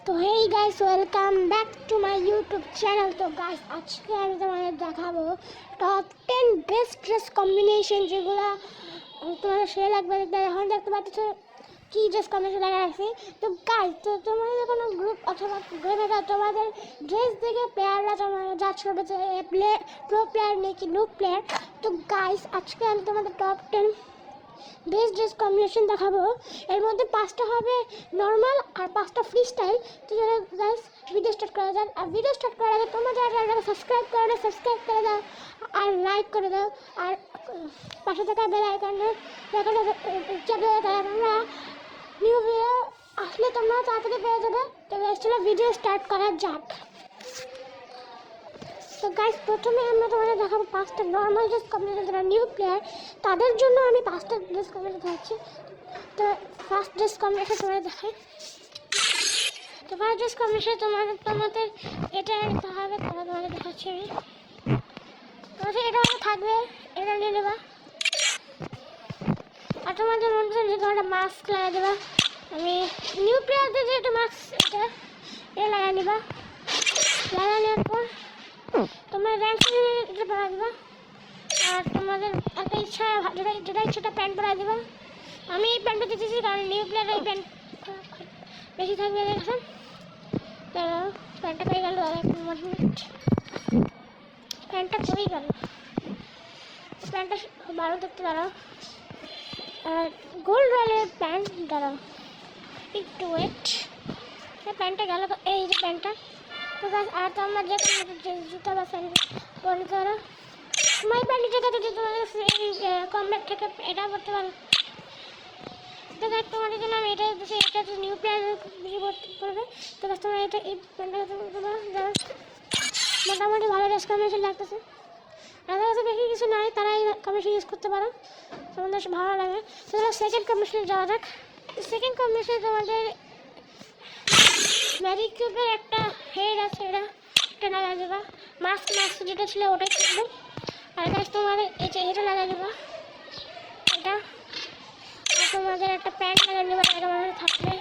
তো hey guys, welcome back to my YouTube channel. তো guys, আজকে আমি তোমাদের দেখাবো টপ 10 বেস্ট ড্রেস কম্বিনেশন, যেগুলো তোমাদের সে লাগবে। এখন দেখতে পাচ্ছ কি ড্রেস কম্বিনেশন লাগা রাখছি। তো গাইস, তো তোমাদের কোনো গ্রুপ অথবা গেমে তোমাদের ড্রেস দেখে প্লেয়াররা তোমাদের জাজ করবে যে প্রো প্লেয়ার নাকি নুব প্লেয়ার। তো গাইস, আজকে আমি তোমাদের টপ 10 বেস্ট ড্রেস কম্বিনেশন দেখাবো। এর মধ্যে 5টা হবে নর্মাল আর 5টা ফ্রি স্টাইল। তো যারা গাইস, ভিডিও স্টার্ট করা যাক। আর ভিডিও স্টার্ট করার আগে তোমরা যারা সাবস্ক্রাইব করে না, সাবস্ক্রাইব করে দাও আর লাইক করে দাও। আর পাশে থাকা বেল আইকনে চাপে দাও, আমরা নিউ ভিডিও আসলে তোমরা তাড়াতাড়ি পেয়ে যাবে। তো গাইস, চলো ভিডিও স্টার্ট করা যাক। তো গাইস, প্রথমে আমরা তোমাদের দেখাবো 5টা নর্মাল ড্রেস কম্বিনেশন। যারা নিউ প্লেয়ার তাদের জন্য আমি 5টা ড্রেস কম্বিনেশন দেখাচ্ছি। তো ফার্স্ট ড্রেস কম্বিনেশন তোমাদের দেখাই। তো ফার্স্ট ড্রেস কম্বিনেশন তোমাদের এটা নিতে হবে। তোমাদের দেখাচ্ছি আমি। তোমাদের এটা আমার থাকবে, এটা নিয়ে নেবা। আর তোমাদের মধ্যে যে তোমরা মাস্ক লাগিয়ে দেবা। আমি নিউ প্লেয়ারদের যে একটা মাস্ক, এটা লাগিয়ে নিবা। লাগিয়ে নেওয়ার পর তোমরা র্যাঙ্ক এটা পরা দিবা। আর তোমাদের একটা ইচ্ছা, যেটা ইচ্ছাটা প্যান্ট পরা দিবা। আমি এই প্যান্টটা দিতেছি কারণ নিউ প্লেয়ার এই প্যান্ট বেশি থাকবে। দেখেন, প্যান্টটা পেয়ে গেল। প্যান্টটা পেয়ে গেল। প্যান্টটা ভালো দেখতে দাঁড়াও। আর গোল্ড রয়েলের প্যান্ট দাঁড়াও, একটু ওয়েট। প্যান্টটা গেল। এই যে প্যান্টটা। তো গাছ, আর তো আমার যে কোনো জুতা বা স্যান্ডেল পরে ধরো তোমার প্যান্টের জায়গাতে যদি তোমাদের কমব্যাক থেকে এটা করতে পারো। তো গাছ, তোমাদের জন্য আমি এটা দিচ্ছি। এটা তো নিউ প্লেয়ার বেশি করবে। তো গাছ, তোমরা এটা এই প্যান্টটা যারা মোটামুটি ভালো ড্রেস কম্বিনেশন লাগতেছে, তাদের কাছে বেশি কিছু নাই, তারা এই কম্বিনেশন ইউজ করতে পারো, তোমাদের ভালো লাগে। তো সেকেন্ড কম্বিনেশনে যাওয়া যাক। সেকেন্ড কম্বিনেশনে তোমাদের ম্যাজিক কিউবের একটা হেড আছে, এটা লাগাই দেবা। মাস্ক যেটা ছিল ওটাই থাকবে। আর গাছ, তোমাদের এটা লাগাই দেবা, এটা। আর তোমাদের একটা প্যান্ট লাগাই দেবা, এটা তোমাদের থাকবে।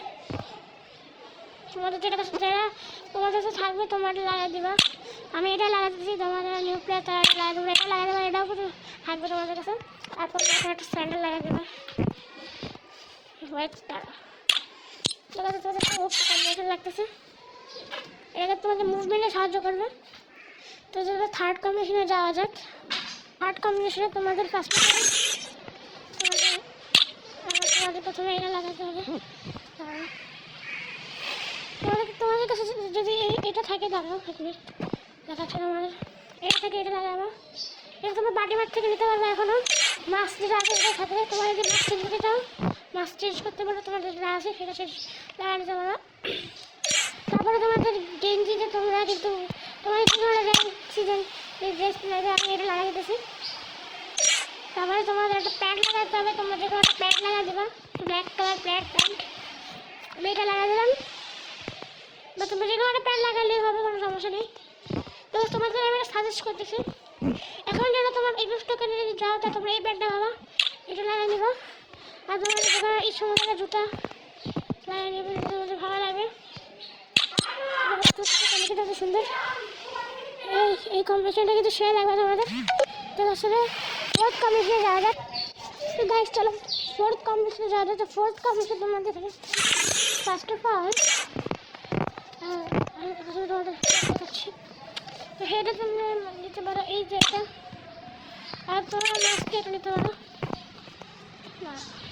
তোমাদের যেটা যারা তোমাদের কাছে থাকবে তোমাদের লাগাই দেবা। আমি এটা লাগাই দিচ্ছি, তোমাদের নিউ প্লেয়ার তারা লাগাই দেবো। এটা লাগাই দেবা, এটাও থাকবে তোমাদের কাছে। আর তোমাদের একটা স্যান্ডেল লাগাই দেবা। হোয়াইট তারা তোমাদের কম্বিনেশন লাগতেছে। এটা তোমাদের মুভমেন্টে সাহায্য করবে। তো যেটা থার্ড কম্বিনেশনে যাওয়া যাক। থার্ড কম্বিনেশনে তোমাদের ফার্স্টে তোমাদের প্রথমে এটা লাগাতে হবে। তোমাদের কাছে যদি এটা থাকে, দাঁড়াও এক মিনিট দেখাচ্ছে আমাদের। এটা থেকে এটা লাগাবো। এটা তোমার বাটি মাঠ থেকে নিতে পারবে। এখনও মাস্ক যেটা আছে এটা থাকবে। তোমার যদি মাস্ক চেঞ্জ করতে চাও, মাস্ক চেঞ্জ করতে পারো। তোমার যেটা আছে সেটা চেঞ্জ লাগা নিতে পারো। তারপরে তোমাদের গেঞ্জিতে তোমরা কিন্তু তোমার সিজন এই ড্রেস লাগে, আমি এটা লাগাই দিতেছি। তারপরে তোমাদের একটা প্যান্ট লাগাতে হবে। তোমরা যে কোনো একটা প্যান্ট লাগাই দেবা, ব্ল্যাক কালার প্যান্ট। আমি এটা লাগাই দিলাম। বা তোমরা যে কোনো একটা প্যান্ট লাগালেই হবে, কোনো সমস্যা নেই। তো তোমাদের আমি সাজেস্ট করতেছি, এখন যেন তোমার এই স্টকে যদি যাও তা তোমরা এই প্যান্টটা ভাবা, এটা লাগাই নেবা। আর তোমাদের যেখানে এই সময় জুতা লাগাই নেবে, তোমাদের ভালো লাগবে। সুন্দর এই কম্বিনেশনটা কিন্তু সে লাগবে তোমাদের। তো আসলে ফোর্থ কম্বিনেশনে যাওয়া যাক। তো গাইস, চলো ফোর্থ কম্বিনেশনে যাওয়া যাক। তো ফোর্থ কম্বিনেশন তোমাদের ফার্স্ট অফ অল তোমাদের দেখাচ্ছি। তো হেডে তোমরা নিতে পারো এই যে এটা। আর তোমরা মাস্কে এটা নিতে পারো,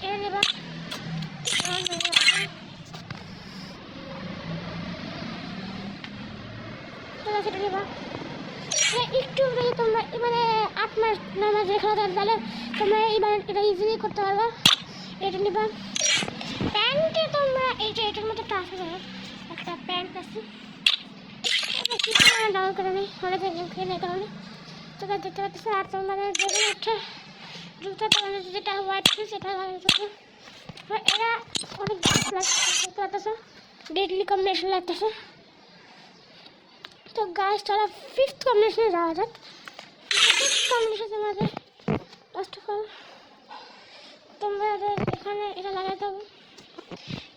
এটা নেবা। সেটা নেবা। একটু যদি তোমরা মানে 8 মাস 9 মাস খেলা থাকে, তাহলে তোমরা এইবার এটা ইজিলি করতে পারবা। এটা নেবা। প্যান্টে তোমরা এটার মধ্যে একটা আছে, একটা প্যান্ট আছে, ডাউন করে নেই অনেক কারণে। তো দেখতে পাচ্ছি। আর তোমাদের যে কোনো একটা জুতা তোমাদের যেটা হোয়াইট ছিল সেটা লাগাতে। এরা অনেক দেখতে পাচ্ছ, ডেডলি কম্বিনেশন লাগতেছে। তো গাইস, চলো ফিফথ কম্বিনেশনে যাওয়া যাক। ফিফথ কম্বিনেশন তোমাদের ফার্স্ট অফ অল তোমাদের এখানে এটা লাগাতে হবে।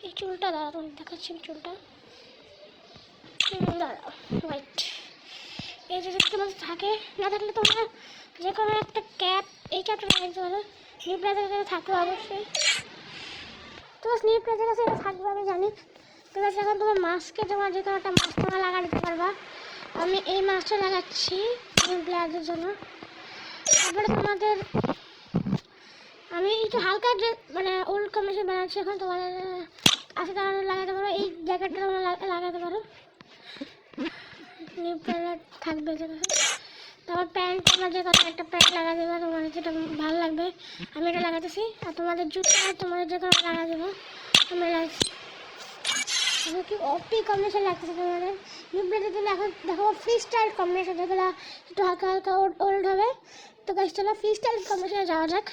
এই চুলটা দাঁড়া, তোমাদের দেখাচ্ছি চুলটা। হোয়াইট এই যে যদি তোমাদের থাকে না থাকলে তোমরা যে কোনো একটা ক্যাপ এই ক্যাপটা লাগাইতে পারো। স্লিপ প্লাজের কাছে থাকবে অবশ্যই, তোমার স্লিপ প্লাজের কাছে এটা থাকবে আমি জানি। ঠিক আছে, এখন তোমার মাস্কে তোমার যে কোনো একটা মাস্ক তোমরা লাগা দিতে পারবা। আমি এই মাস্কটা লাগাচ্ছি স্লিপ প্লাজের জন্য। তারপরে তোমাদের আমি একটু হালকা ড্রেস মানে ওল্ড কম্বিনেশন বানাচ্ছি এখন, তোমাদের আছে তারা লাগাতে পারো। এই জ্যাকেটটা তোমরা লাগাতে পারো, স্লিপ প্লাজ থাকবে যেটা। তারপর প্যান্ট তোমরা যে কোনো একটা প্যান্ট লাগা দেবে তোমাদের যেটা ভালো লাগবে। আমি এটা লাগাতেছি। আর তোমাদের জুতো তোমাদের যে কোনো লাগা দেবো আমি লাগাচ্ছি। কি অপি কম্বিনেশন লাগতেছে তোমাদের নিউপ্লেটে দিলে। এখন দেখো ফ্রি স্টাইল কম্বিনেশন যেগুলো একটু হালকা হালকা ওল্ড হবে। তো গাইস চলো ফ্রি স্টাইল কম্বিনেশনে যাওয়া যাক।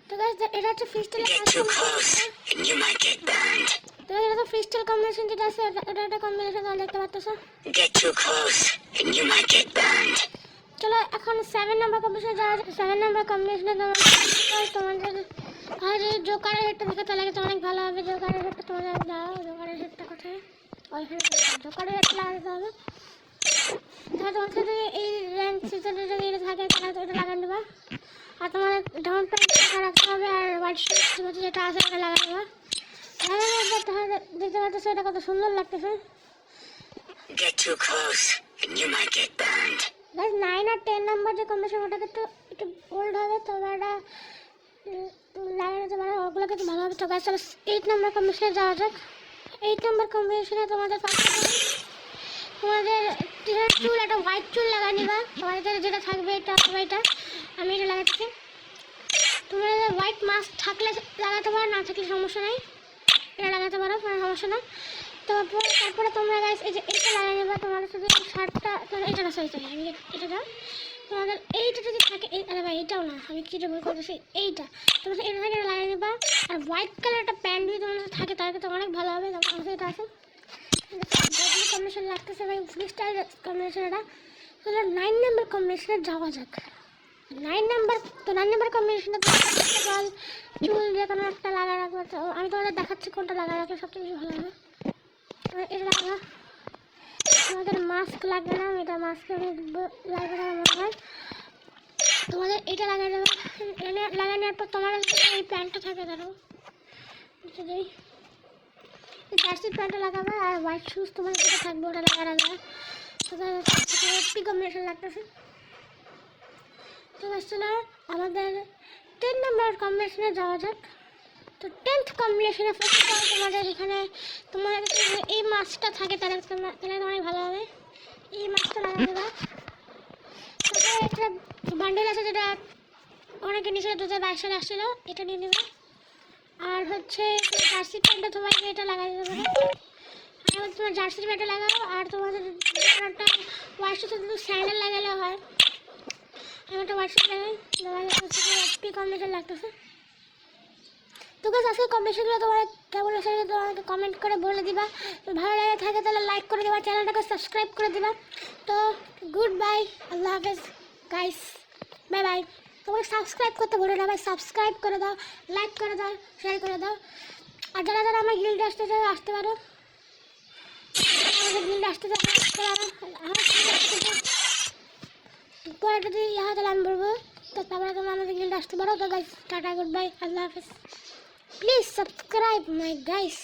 তো গাইস এটা হচ্ছে ফ্রি স্টাইল, তো এটা তো ফ্রি স্টাইল কম্বিনেশন যেটা আছে এটা একটা কম্বিনেশন তোমরা দেখতে পাচ্ছ। চলো এখন 7 নাম্বার কম্বিনেশনে যাওয়া যাক। 7 নাম্বার কম্বিনেশনে তোমাদের আর জোকারের হেডটা দেখে তো লাগে তো অনেক ভালো হবে। জোকারের হেডটা তোমাদের দাও, জোকারের হেডটা কোথায়? ওইখানে জোকারের হেডটা লাগাতে হবে। তাহলে তোমার সাথে এই র্যাঙ্ক সিজনে যদি এটা থাকে তাহলে তো এটা লাগান দেবা। আর তোমার ডাউন প্যান্ট রাখতে হবে আর হোয়াইট শার্ট যেটা আছে ওটা লাগা দেবা। তাহলে দেখতে পাচ্ছ এটা কত সুন্দর লাগতেছে। গাইস 9 আর 10 নাম্বার যে কম্বিনেশন ওটা একটু ওল্ড হবে, তো এটা লাগাতে পারো, ওগুলোকে একটু ভালো হবে। তো গাইস চলো 8 নাম্বার কম্বিনেশনে যাওয়া যাক। 8 নাম্বার কম্বিনেশনে তোমাদের তোমাদের চুল একটা হোয়াইট চুল লাগা নিবা। তোমাদের যেটা থাকবে এটা এটা আমি এটা লাগাচ্ছি। তোমাদের হোয়াইট মাস্ক থাকলে লাগাতে পারো, না থাকলে সমস্যা নেই, এটা লাগাতে পারো, কোনো সমস্যা না। তারপরে তোমরা গাইস এই যে এটা লাগিয়ে নেবা। তোমাদের শুধু শার্টটা এটা না, সরি আমি এটা দাও। তোমাদের এইটা যদি থাকে আরে ভাই এইটাও না, আমি কিটা ভুল করতেছি, এইটা তোমাদের এটা থেকে লাগিয়ে নেবা। আর হোয়াইট কালার একটা প্যান্ট যদি তোমাদের থাকে তাহলে তো অনেক ভালো হবে। তোমাদের এটা আছে কম্বিনেশন লাগতেছে ভাই, ফ্রি স্টাইল কম্বিনেশন এটা। তো 9 নাম্বার কম্বিনেশনে যাওয়া যাক। 9 নাম্বার তো 9 নাম্বার কম্বিনেশনটা চুল যে কোনো একটা লাগা রাখবো। তো আমি তোমাদের দেখাচ্ছি কোনটা লাগা রাখলে সবচেয়ে বেশি ভালো হবে। এটা লাগা তোমাদের মাস্ক লাগবে না, এটা মাস্ক লাগবে না মনে হয়। তোমাদের এটা লাগাই দেবে। লাগাই নেওয়ার পর তোমার এই প্যান্টটা থাকে ধরো যদি জার্সি প্যান্টটা লাগাবে আর হোয়াইট শুজ তোমার যেটা থাকবে ওটা লাগা রাখবে। তো একটি কম্বিনেশন লাগতেছে। তো চলো আমাদের 10 নাম্বার কম্বিনেশনে যাওয়া যাক। তো 10th কম্বিনেশনে তোমাদের এখানে তোমাদের এই মাছটা থাকে তাহলে অনেক ভালো হবে। এই মাছটা লাগা দেবা। তারপরে একটা বান্ডেল আছে যেটা অনেকে নিচে 2022 সালে আসছিল, এটা নিয়ে নেবে। আর হচ্ছে জার্সি প্যান্টটা তোমাকে এটা লাগাই দেবে। আর তোমার জার্সি প্যান্টটা লাগাও। আর তোমাদের একটা হোয়াইট শুজ শুধু স্যান্ডেল লাগালে হয়। আমি একটা হোয়াইট শুজ লাগাই, একটি কম্বিনেশন লাগতেছে। তো গাইস আজকে কম্বিনেশনগুলো তোমার কেমন আছে তোমাকে কমেন্ট করে বলে দিবা। ভালো লাগে থাকে তাহলে লাইক করে দিবা, চ্যানেলটাকে সাবস্ক্রাইব করে দিবা। তো গুড বাই, আল্লাহ হাফেজ গাইস, বাই বাই। তোমাকে সাবস্ক্রাইব করতে বলো না ভাই, সাবস্ক্রাইব করে দাও, লাইক করে দাও, শেয়ার করে দাও। আর যারা যারা আমার গিল্ডে আসতে চাও আসতে পারো, আমাদের গিল্ডে আসতে চাও পরে যদি ইহা তাহলে আমি বলবো। তো তারপরে তোমরা আমাদের গিল্ডে আসতে পারো। তো গাইস টাটা, গুড বাই, আল্লাহ হাফেজ। Please subscribe my guys.